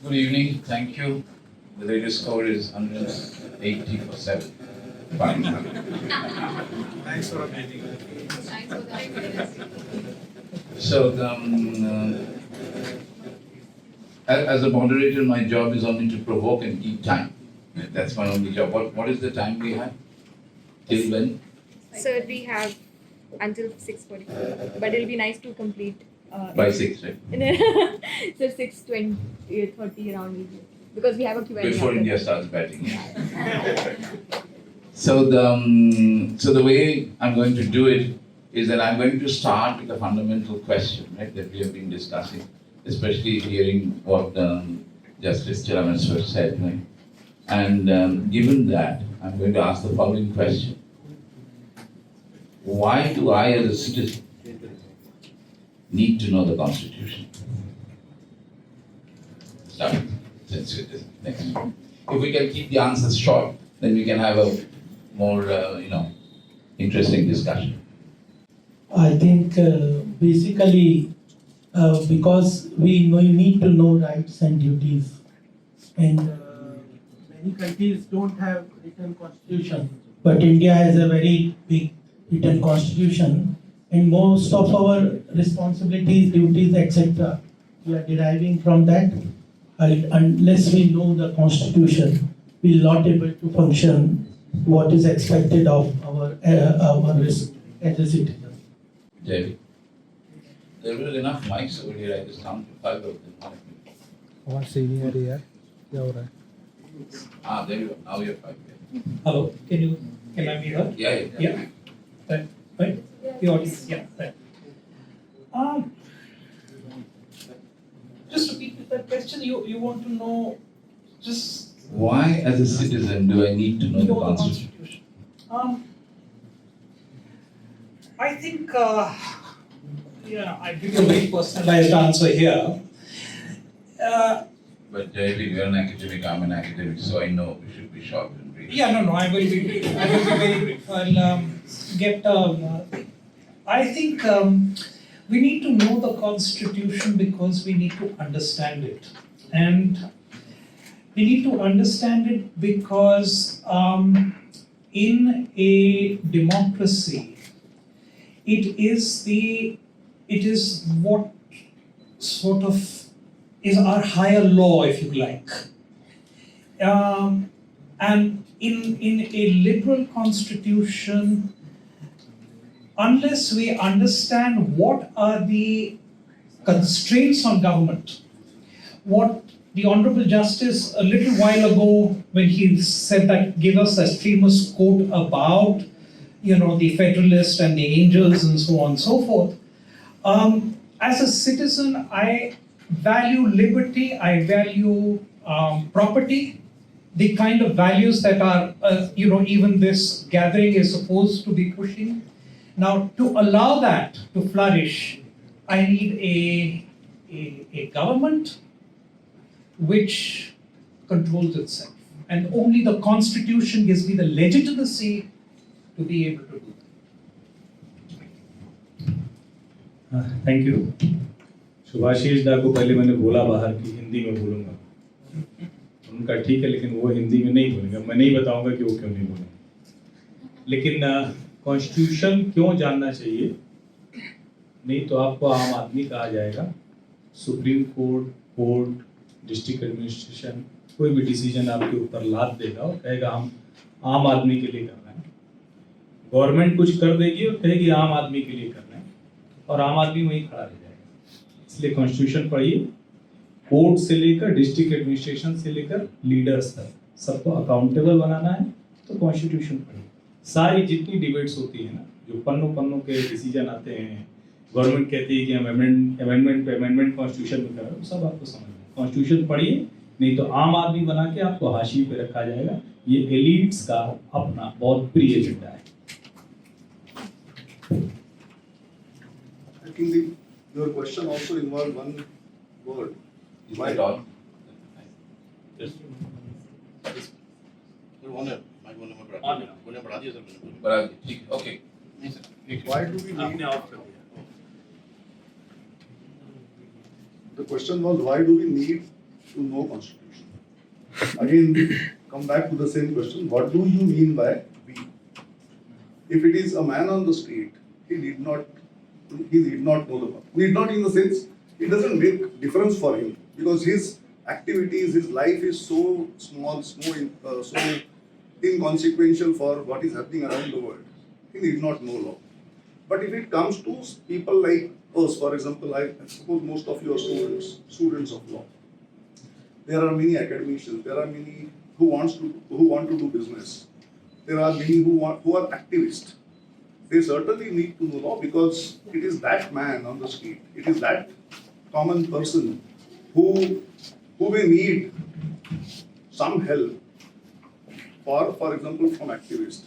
Good evening, thank you. The latest score is 180 for 7. Fine. Thanks for updating. So, as a moderator, my job is only to provoke and keep time. That's my only job. What is the time we have? Till when? So we have until 6:45, but it'll be nice to complete. By 6, right? So 6:20, 30 around will be- because we have a Q&A. Before after India that. starts batting. So the way I'm going to do it is that I'm going to start with a fundamental question, right, that we have been discussing, especially hearing what Justice Chirameswar said, right? And given that, I'm going to ask the following question. Why do I as a citizen need to know the Constitution? Start since it is next. If we can keep the answers short, then we can have a more, interesting discussion. I think basically because we need to know rights and duties, and many countries don't have written constitution, but India has a very big written constitution, and most of our responsibilities, duties, etc., we are deriving from that. Unless we know the constitution, we will not able to function what is expected of our as a citizen. David, there were enough mics over here. I just counted 5 of them. और senior यार क्या हो रहा है? There you go. Now you're 5. Hello, can I be heard? Yeah. Right? The audience, yeah, right. Just repeat that question, you want to know, just Why, as a citizen, do I need to know the know the Constitution? Constitution. I think, I give you a very personalized answer here. But David, you're an academic, I'm an academic, so I know we should be short and brief. I will be brief. I will be very brief. I'll get. I think we need to know the Constitution because we need to understand it, and we need to understand it because in a democracy, it is what sort of is our higher law, if you like. And in a liberal constitution, unless we understand what are the constraints on government, what the Honorable Justice a little while ago, when he said that, gave us that famous quote about, the Federalist and the angels and so on and so forth. As a citizen, I value liberty, I value property, the kind of values that are, even this gathering is supposed to be pushing. Now, to allow that to flourish, I need a government which controls itself. And only the Constitution gives me the legitimacy to be able to do that. Thank you. Subhashish दा को पहले मैंने बोला बाहर की हिंदी में बोलूँगा, उनका ठीक है, लेकिन वो हिंदी में नहीं बोलेंगे। मैं नहीं बताऊँगा कि वो क्यों नहीं बोलेंगे, लेकिन कॉन्स्टिट्यूशन क्यों जानना चाहिए, नहीं तो आपको आम आदमी कहा जाएगा। सुप्रीम कोर्ट, डिस्ट्रिक्ट एडमिनिस्ट्रेशन कोई भी डिसीजन आपके ऊपर लाद देगा और कहेगा हम आम आदमी के लिए कर रहे हैं। गवर्नमेंट कुछ कर देगी और कहेगी आम आदमी के लिए कर रहे हैं, और आम आदमी वहीं खड़ा रह जाएगा। इसलिए कॉन्स्टिट्यूशन पढ़िए, कोर्ट से लेकर डिस्ट्रिक्ट एडमिनिस्ट्रेशन से लेकर लीडर्स तक सबको अकाउंटेबल बनाना है, तो कॉन्स्टिट्यूशन पढ़िए। सारी जितनी डिबेट्स होती है ना, जो पन्नों के डिसीजन आते हैं, गवर्नमेंट कहती है कि हम अमेंडमेंट कॉन्स्टिट्यूशन में कर रहे हैं, सब आपको समझ में। कॉन्स्टिट्यूशन पढ़िए, नहीं तो आम आदमी बना के आपको हाशिए पे रखा जाएगा। ये एलिट्स का अपना बहुत प्रिय एजेंडा है। I think your question also involved one word. Is that all? Yes. But okay. Why do we need? The question was, why do we need to know constitution. Again, come back to the same question. What do you mean by we? If it is a man on the street, he need not know the need not in the sense it doesn't make difference for him because his activities, his life is so small, so inconsequential for what is happening around the world. He need not know law. But if it comes to people like us, for example, I suppose most of you are students of law. There are many academicians. There are many who want to do business. There are many who are activists. They certainly need to know law because it is that man on the street, it is that common person who may need some help. For example, from activists.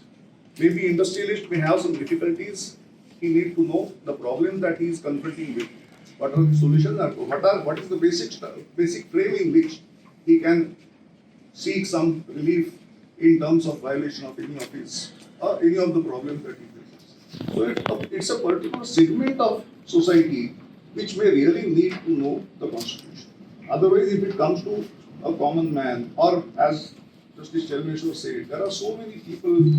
Maybe industrialist may have some difficulties. He need to know the problems that he is confronting with. What are the solutions? What is the basic frame in which he can seek some relief in terms of violation of any of the problems that he faces. So it's a particular segment of society which may really need to know the constitution. Otherwise, if it comes to a common man, or as Justice Chalmeshwar said, there are so many people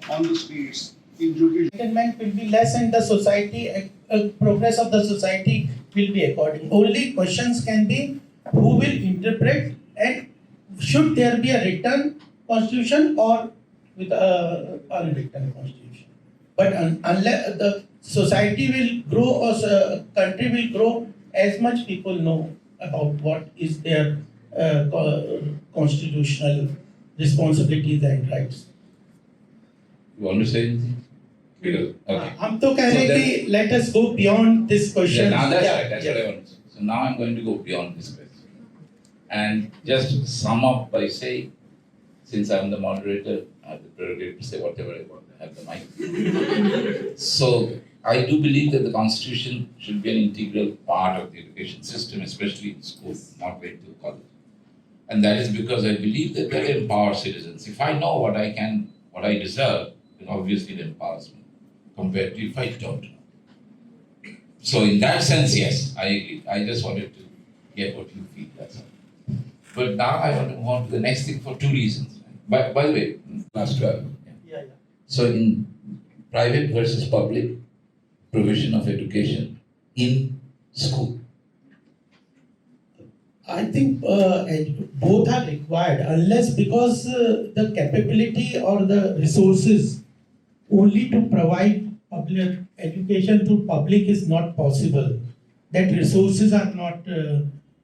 on the streets in judicial. Enlightenment will be less and the society, progress of the society will be according. Only questions can be who will interpret and should there be a written constitution or with a unwritten constitution. But unless the society will grow or country will grow as much people know about what is their constitutional responsibilities and rights. You want to say anything? Okay. हम तो कह रहे हैं कि let us go beyond this question. Yeah, now that's right. That's what I want to say. So now I'm going to go beyond this question and just sum up by saying, since I'm the moderator, I have the prerogative to say whatever I want. I have the mic. So I do believe that the Constitution should be an integral part of the education system, especially in school, not wait till college. And that is because I believe that that empowers citizens. If I know what I deserve, then obviously it empowers me, compared to if I don't know. So in that sense, yes, I agree. I just wanted to get what you feel, that's all. But now I want to move on to the next thing for two reasons. By the way, last 12. Yeah. So in private versus public provision of education in school. I think both are required unless because the capability or the resources only to provide public education through public is not possible. That resources are not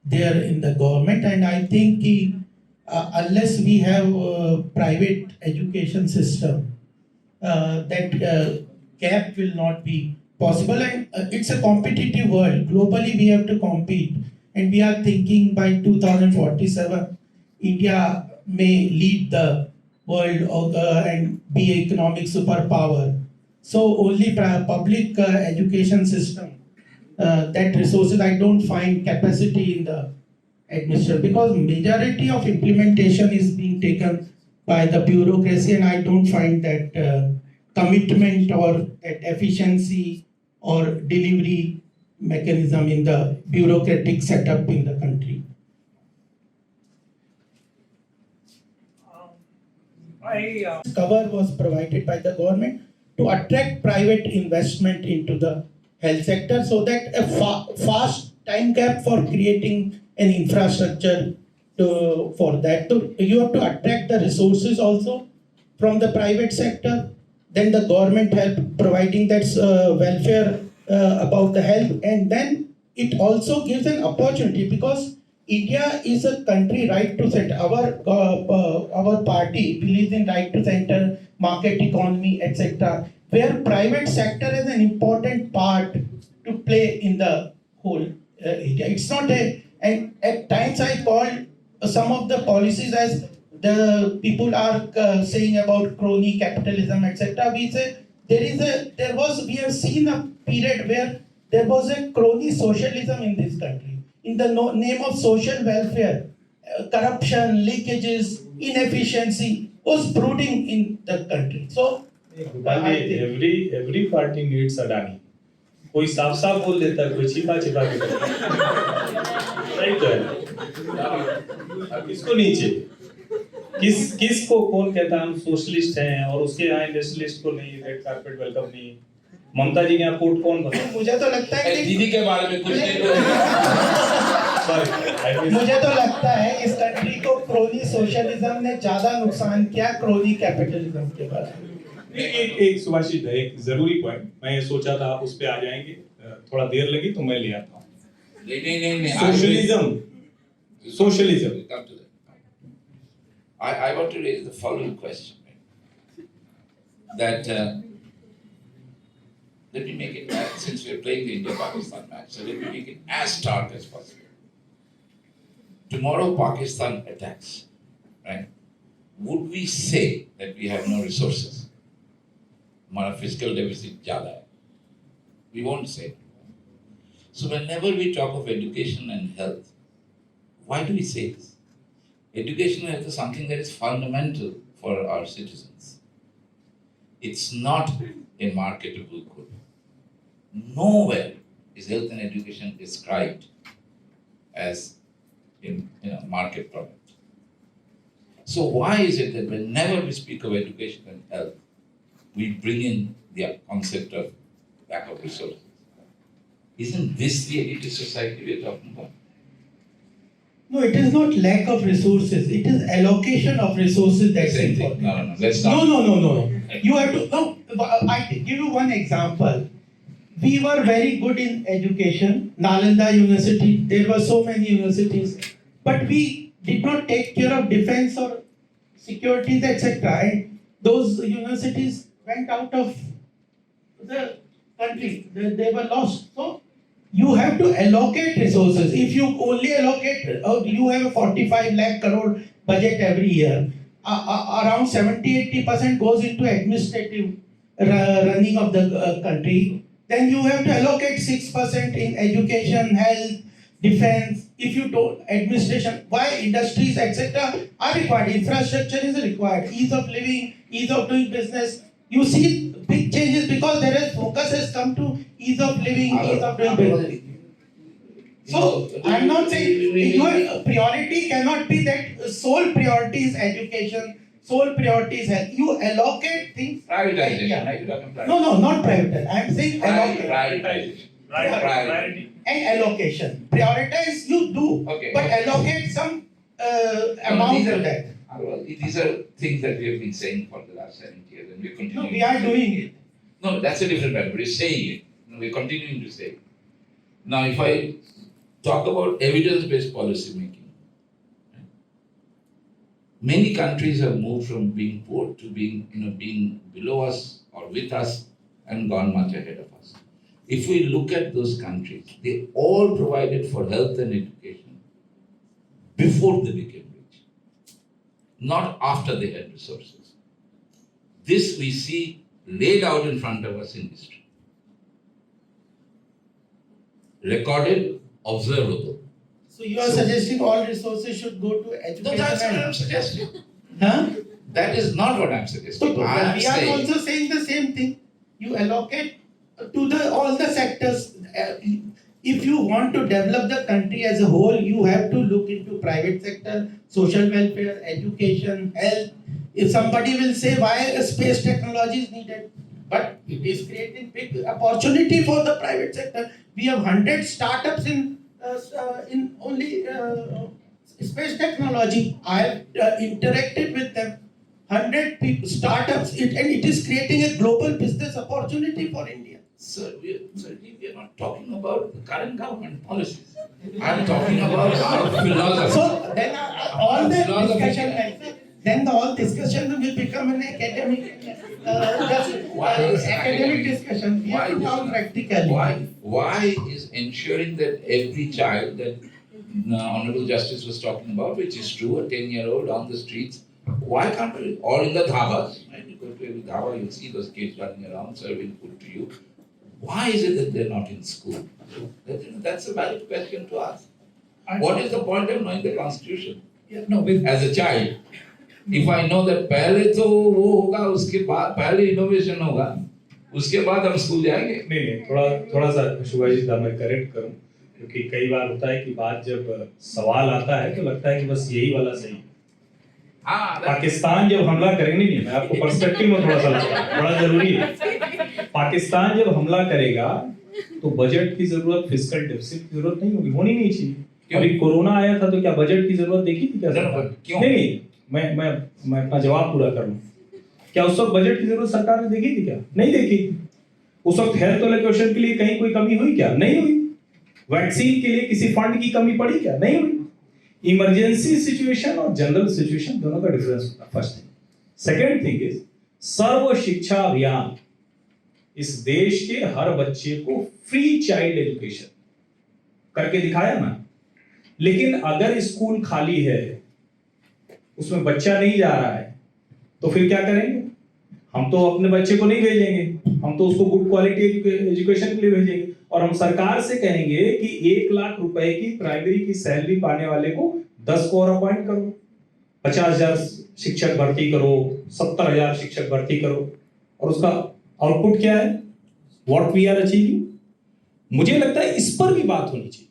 there in the government, and I think unless we have a private education system, that gap will not be possible. And it's a competitive world. Globally, we have to compete. And we are thinking by 2047, India may lead the world and be an economic superpower. So only public education system, that resources, I don't find capacity in the administration because majority of implementation is being taken by the bureaucracy, and I don't find that commitment or that efficiency or delivery mechanism in the bureaucratic setup in the country. Cover was provided by the government to attract private investment into the health sector so that a fast time gap for creating an infrastructure for that. So you have to attract the resources also from the private sector, then the government help providing that welfare about the health, and then it also gives an opportunity because India is a country right to center. Our party believes in right to center, market economy, etc., where private sector is an important part to play in the whole area. It's not and at times I call some of the policies as the people are saying about crony capitalism, etc. We say we have seen a period where there was a crony socialism in this country. In the name of social welfare, corruption, leakages, inefficiency was brooding in the country. So, every party needs Adani. कोई साफ साफ बोल देता है, कोई छिपा छिपा के बोलता है. Right? किसको नहीं चाहिए? किसको कौन कहता है हम सोशलिस्ट हैं और उसके यहाँ इंडस्ट्रियलिस्ट को नहीं, रेड कार्पेट वेलकम नहीं? ममता जी के यहाँ कोर्ट कौन बता? मुझे तो लगता है कि दीदी के बारे में कुछ नहीं सॉरी, मुझे तो लगता है इस कंट्री को क्रोनी सोशलिज्म ने ज्यादा नुकसान किया क्रोनी कैपिटलिज्म के बाद। एक सुभाषित है, एक जरूरी पॉइंट, मैं ये सोचा था आप उस पे आ जाएंगे, थोड़ा देर लगी तो मैं ले आता हूँ। नहीं socialism We'll come to that. I want to raise the following question. That let me make it, since we are playing the India-Pakistan match, so let me make it as stark as possible. Tomorrow Pakistan attacks, right? Would we say that we have no resources? Our fiscal deficit ज़्यादा है. We won't say. So whenever we talk of education and health, why do we say this? Education and health is something that is fundamental for our citizens. It's not a marketable good. Nowhere is health and education described as a market product. So why is it that whenever we speak of education and health, we bring in the concept of lack of resources? Isn't this the elitist society we are talking about? No, it is not lack of resources. It is allocation of resources that's Same thing. important. No. Let's not. No. You have to. No, I give you one example. We were very good in education. Nalanda University. There were so many universities, but we did not take care of defense or securities, etc. And those universities went out of the country. They were lost. So you have to allocate resources. If you only allocate, you have a 45 lakh crore budget every year. Around 70-80% goes into administrative running of the country. Then you have to allocate 6% in education, health, defense. If you don't, administration, why industries, etc. are required. Infrastructure is required. Ease of living, ease of doing business. You see big changes because there is focus has come to ease of living, ease of doing business. So I'm not saying your priority cannot be that sole priority is education, sole priority is health. You allocate things. Privatization. Yeah. Right? You're talking privatization. No, not privatization. I'm saying allocate. Privatization. Priority. And allocation. Prioritize you do, Okay. but allocate some amount to that. Well, these are things that we have been saying for the last 70 years, and we're No, continuing. we are doing it. No, that's a different matter. We're saying it. No, we're continuing to say it. Now, if I talk about evidence-based policy making, many countries have moved from being poor to being below us or with us and gone much ahead of us. If we look at those countries, they all provided for health and education before they became rich, not after they had resources. This we see laid out in front of us in history. Recorded, observable. So you are suggesting all resources should go to education? No, that's what and- I'm suggesting. Huh? That is not what I'm So suggesting. we I'm are saying, also saying the same thing. You allocate to all the sectors. If you want to develop the country as a whole, you have to look into private sector, social welfare, education, health. If somebody will say why space technology is needed, but it is creating big opportunity for the private sector. We have 100 startups in only space technology. I have interacted with them. 100 people, startups, and it is creating a global business opportunity for India. sir, we are not talking about the current government policies. I'm talking about our philosophy. So then all the Philosophy. discussion, then all discussion will become an academic, academic discussion. We have to talk practically. Why is ensuring that every child that Honorable Justice was talking about, which is true, a 10-year-old on the streets, why can't we, or in the dhabas, right? You go to every dhaba, you'll see those kids running around serving food to you. Why is it that they're not in school? That's a valid question to ask. What is the point of knowing the Constitution? No, with As a child, if I know that पहले तो वो होगा, उसके बाद पहले innovation होगा, उसके बाद हम स्कूल जाएंगे. नहीं, थोड़ा सा सुभाषित मैं करेक्ट करूं, क्योंकि कई बार होता है कि बात जब सवाल आता है तो लगता है कि बस यही वाला सही है। पाकिस्तान जब हमला करेंगे, नहीं मैं आपको पर्सपेक्टिव में थोड़ा सा लाता हूं, बड़ा जरूरी है। पाकिस्तान जब हमला करेगा तो बजट की जरूरत, फिस्कल डेफिसिट की जरूरत नहीं होगी, होनी नहीं चाहिए। अभी कोरोना आया था तो क्या बजट की जरूरत देखी थी क्या सरकार? नहीं, मैं अपना जवाब पूरा कर लूं। क्या उस वक्त बजट की जरूरत सरकार ने देखी थी क्या? नहीं देखी। उस वक्त हेल्थ एलोकेशन के लिए कहीं कोई कमी हुई क्या? नहीं हुई। वैक्सीन के लिए किसी फंड की कमी पड़ी क्या? नहीं हुई। इमरजेंसी सिचुएशन और जनरल सिचुएशन दोनों का डिफरेंस होता है, first thing. Second thing is Sarva Shiksha Abhiyan, इस देश के हर बच्चे को फ्री चाइल्ड एजुकेशन करके दिखाया ना। लेकिन अगर स्कूल खाली है, उसमें बच्चा नहीं जा रहा है, तो फिर क्या करेंगे? हम तो अपने बच्चे को नहीं भेजेंगे, हम तो उसको गुड क्वालिटी एजुकेशन के लिए भेजेंगे। और हम सरकार से कहेंगे कि 1 लाख रुपए की प्राइमरी की सैलरी पाने वाले को 10 को और अपॉइंट करो, 50,000 शिक्षक भर्ती करो, 70,000 शिक्षक भर्ती करो। और उसका आउटपुट क्या है? What we are achieving? मुझे लगता है इस पर भी बात होनी चाहिए।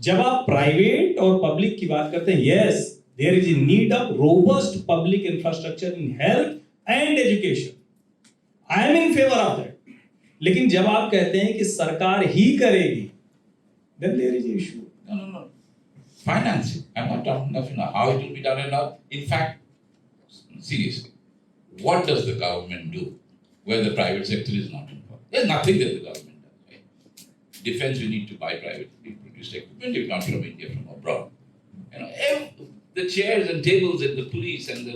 जब आप प्राइवेट और पब्लिक की बात करते हैं, yes there is a need of robust public infrastructure in health and education, I am in favour of that. लेकिन जब आप कहते हैं कि सरकार ही करेगी, then there is an issue. No. Financing. I'm not talking of how it will be done and all. In fact, seriously, what does the government do where the private sector is not involved? There's nothing that the government does. Right? Defense, we need to buy privately produced equipment, if not from India, from abroad. The chairs and tables that the police and the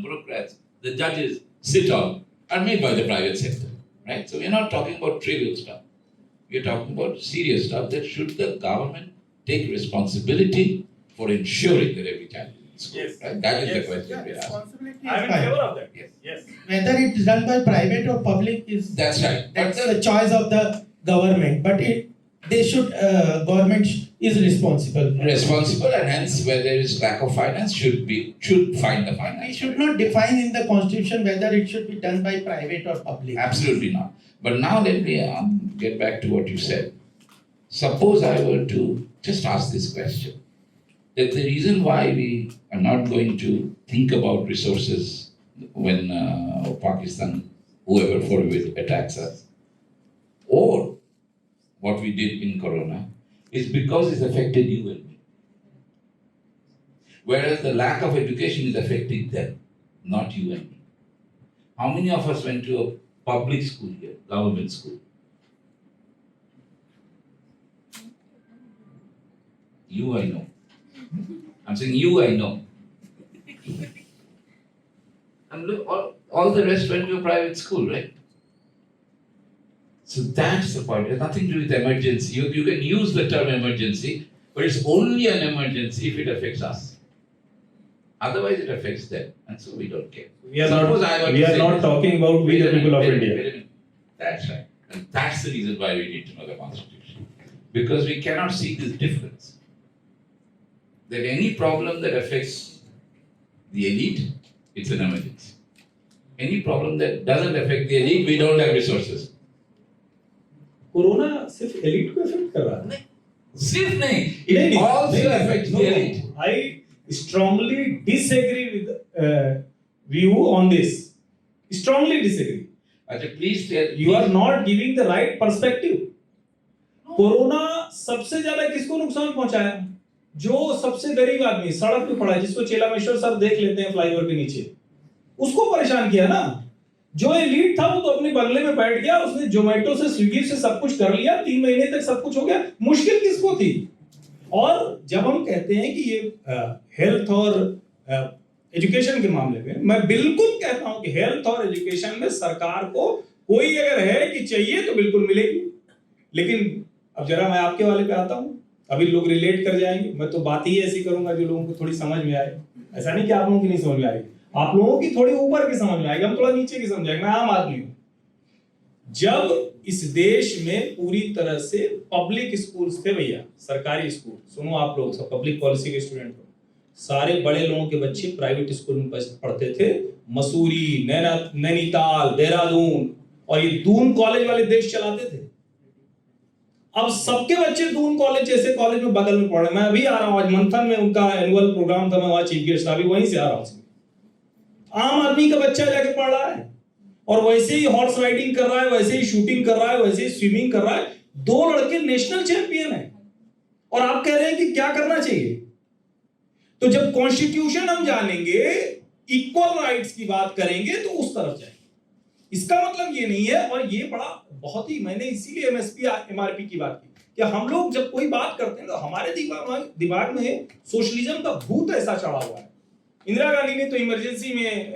bureaucrats, the judges sit on are made by the private sector, right? So we're not talking about trivial stuff. We're talking about serious stuff that should the government take responsibility for ensuring that every child is in school, Yes. right? That is the question Yeah, we're asking. responsibility I'm is in fine. favor of that. Yes. Yes. Whether it's done by private or public is That's right. But that's the choice of the government. But they should government is responsible. responsible, and hence where there is lack of finance should find the We finance. should not define in the constitution whether it should be done by private or public. Absolutely not. But now let me get back to what you said. Suppose I were to just ask this question, that the reason why we are not going to think about resources when Pakistan, whoever forthwith attacks us, or what we did in Corona, is because it's affected you and me. Whereas the lack of education is affecting them, not you and me. How many of us went to a public school here, government school? You, I know. I'm saying you, I know. And look, all the rest went to a private school, right? So that's the point. It has nothing to do with emergency. You can use the term emergency, but it's only an emergency if it affects us. Otherwise, it affects them, and so we don't care. We are Suppose not, I were to we are say not this. talking about we the people of India. Wait a minute. That's right. And that's the reason why we need to know the Constitution. Because we cannot see this difference. That any problem that affects the elite, it's an emergency. Any problem that doesn't affect the elite, we don't have resources. Corona सिर्फ elite को affect कर रहा है। सिर्फ नहीं, it also affects the elite. I strongly disagree with view on this. Strongly disagree. अच्छा, please tell. You are not giving the right perspective. Corona सबसे ज्यादा किसको नुकसान पहुंचाया? जो सबसे गरीब आदमी सड़क पे पड़ा है, जिसको चेलामेश्वर सर देख लेते हैं फ्लाईओवर के नीचे, उसको परेशान किया ना। जो एलीट था वो तो अपने बंगले में बैठ गया, उसने जोमेटो से स्विगी से सब कुछ कर लिया, 3 महीने तक सब कुछ हो गया। मुश्किल किसको थी? और जब हम कहते हैं कि ये हेल्थ और एजुकेशन के मामले में, मैं बिल्कुल कहता हूं कि हेल्थ और एजुकेशन में सरकार को कोई अगर है कि चाहिए तो बिल्कुल मिलेगी। लेकिन अब जरा मैं आपके वाले पे आता हूं, अभी लोग रिलेट कर जाएंगे, मैं तो बात ही ऐसी करूंगा जो लोगों को थोड़ी समझ में आए। ऐसा नहीं कि आप लोगों की नहीं समझ में आएगी, आप लोगों की थोड़ी ऊपर की समझ में आएगी, हम थोड़ा नीचे की समझ आएंगे। मैं आम आदमी हूं। जब इस देश में पूरी तरह से पब्लिक स्कूल्स थे भैया, सरकारी स्कूल, सुनो आप लोग सब पब्लिक पॉलिसी के स्टूडेंट हो, सारे बड़े लोगों के बच्चे प्राइवेट स्कूल में पढ़ते थे। मसूरी, नैनीताल, देहरादून, और ये दून कॉलेज वाले देश चलाते थे। अब सबके बच्चे दून कॉलेज जैसे कॉलेज में बगल में पढ़ रहे हैं। मैं अभी आ रहा हूँ, आज मंथन में उनका एनुअल प्रोग्राम था, मैं वहां चीफ गेस्ट था, अभी वहीं से आ रहा हूँ। आम आदमी का बच्चा जाके पढ़ रहा है और वैसे ही हॉर्स राइडिंग कर रहा है, वैसे ही शूटिंग कर रहा है, वैसे ही स्विमिंग कर रहा है। 2 लड़के नेशनल चैंपियन है और आप कह रहे हैं कि क्या करना चाहिए। तो जब कॉन्स्टिट्यूशन हम जानेंगे, इक्वल राइट्स की बात करेंगे तो उस तरफ जाएंगे। इसका मतलब ये नहीं है, और ये बड़ा बहुत ही, मैंने इसीलिए एमएसपी एमआरपी की बात की कि हम लोग जब कोई बात करते हैं तो हमारे दिमाग में सोशलिज्म का भूत ऐसा चढ़ा हुआ है। इंदिरा गांधी ने तो इमरजेंसी में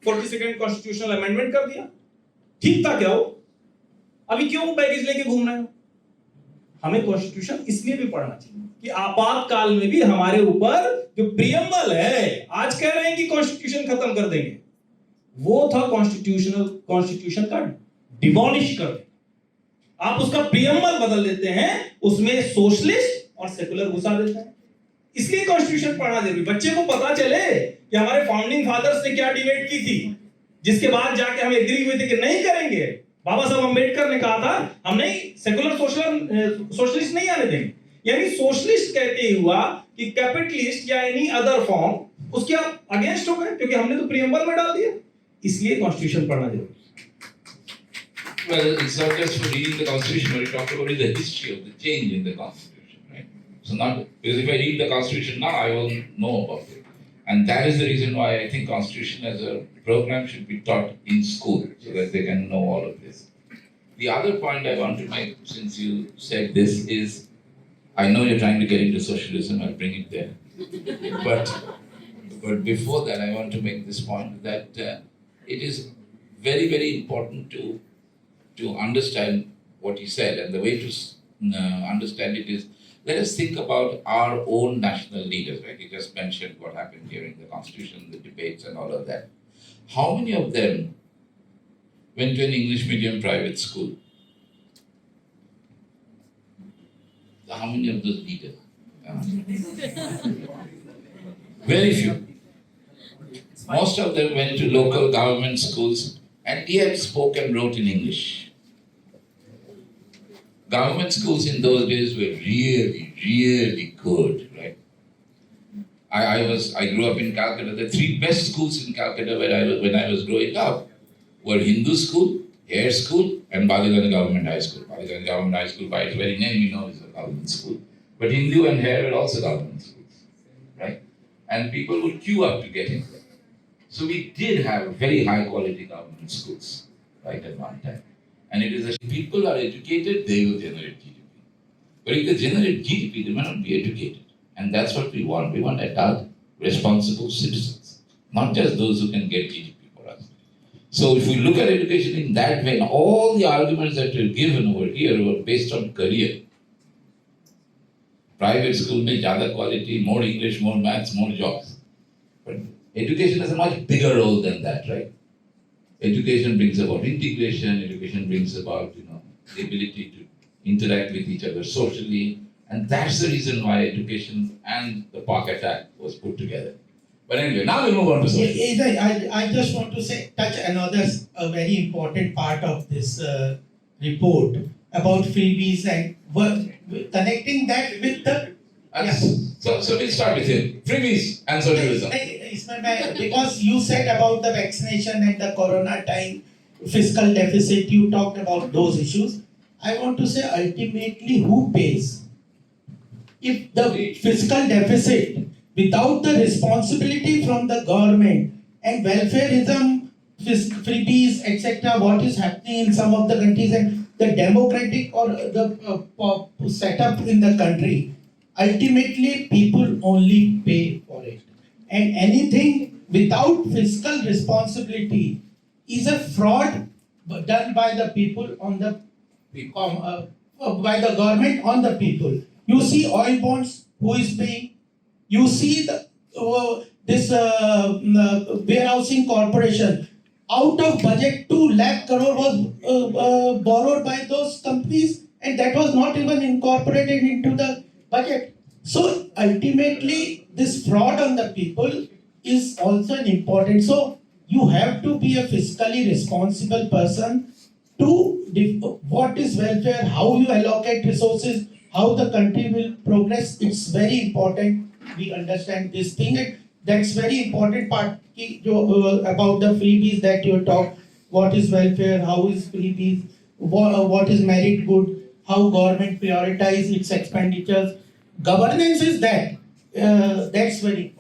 42nd कॉन्स्टिट्यूशनल अमेंडमेंट कर दिया, ठीक था क्या वो? अभी क्यों बैगेज लेके घूम रहे हो? हमें कॉन्स्टिट्यूशन इसलिए भी पढ़ना चाहिए कि आपातकाल में भी हमारे ऊपर जो प्रियम्बल है, आज कह रहे हैं कि कॉन्स्टिट्यूशन खत्म कर देंगे, वो था कॉन्स्टिट्यूशन का डिमोलिश कर दें। आप उसका प्रियम्बल बदल देते हैं, उसमें सोशलिस्ट और सेकुलर घुसा देते हैं। इसलिए कॉन्स्टिट्यूशन पढ़ना जरूरी, बच्चे को पता चले कि हमारे फाउंडिंग फादर्स ने क्या डिबेट की थी, जिसके बाद जाके हम एग्री हुए थे कि नहीं करेंगे। बाबा साहब अम्बेडकर ने कहा था हम नहीं, सेकुलर सोशलिस्ट नहीं आने देंगे। यानी सोशलिस्ट कहते हुआ कि कैपिटलिस्ट या एनी अदर फॉर्म, उसके आप अगेंस्ट हो गए क्योंकि हमने तो प्रियम्बल में डाल दिया। इसलिए कॉन्स्टिट्यूशन पढ़ना जरूरी। Well, it's not just for reading the Constitution, but we talk about the history of the change in the Constitution, right? So not, because if I read the Constitution now, I won't know about it. And that is the reason why I think Constitution as a program should be taught in school, so that they can know all of this. The other point I want to make, since you said this, is I know you're trying to get into socialism, I'll bring it there. But before that, I want to make this point that it is very, very important to understand what he said, and the way to understand it is, let us think about our own national leaders, right? He just mentioned what happened during the Constitution, the debates and all of that. How many of them went to an English medium private school? How many of those leaders? Very few. Most of them went to local government schools and yet spoke and wrote in English. Government schools in those days were really, really good, right? I grew up in Calcutta. The 3 best schools in Calcutta when I was growing up were Hindu school, Hare school, and Baligana Government High School. Baligana Government High School, by its very name, we know is a government school. But Hindu and Hare were also government schools, right? And people would queue up to get in. So we did have very high quality government schools, right, at one time. And it is if people are educated, they will generate GDP. But if they generate GDP, they may not be educated. And that's what we want. We want adult, responsible citizens, not just those who can get GDP for us. So if we look at education in that way, all the arguments that were given over here were based on career. Private school may zyada quality, more English, more maths, more jobs. But education has a much bigger role than that, right? Education brings about integration, education brings about, the ability to interact with each other socially, and that's the reason why education and the Pak attack was put together. But anyway, now we move on to social. I just want to touch another very important part of this report about freebies and connecting that with the. So we'll start with him. Freebies and socialism. Because you said about the vaccination and the corona time, fiscal deficit, you talked about those issues. I want to say ultimately who pays? If the fiscal deficit, without the responsibility from the government and welfareism, freebies, etc., what is happening in some of the countries and the democratic or the setup in the country, ultimately people only pay for it. And anything without fiscal responsibility is a fraud done by the people on the by the government on the people. You see oil bonds, who is paying? You see the this warehousing corporation, out of budget 2 lakh crore was borrowed by those companies, and that was not even incorporated into the budget. So ultimately, this fraud on the people is also an important. So you have to be a fiscally responsible person what is welfare, how you allocate resources, how the country will progress. It's very important we understand this thing. And that's very important part about the freebies that you talk. What is welfare? How is freebies? What is merit good? How government prioritize its expenditures? Governance is that. That's very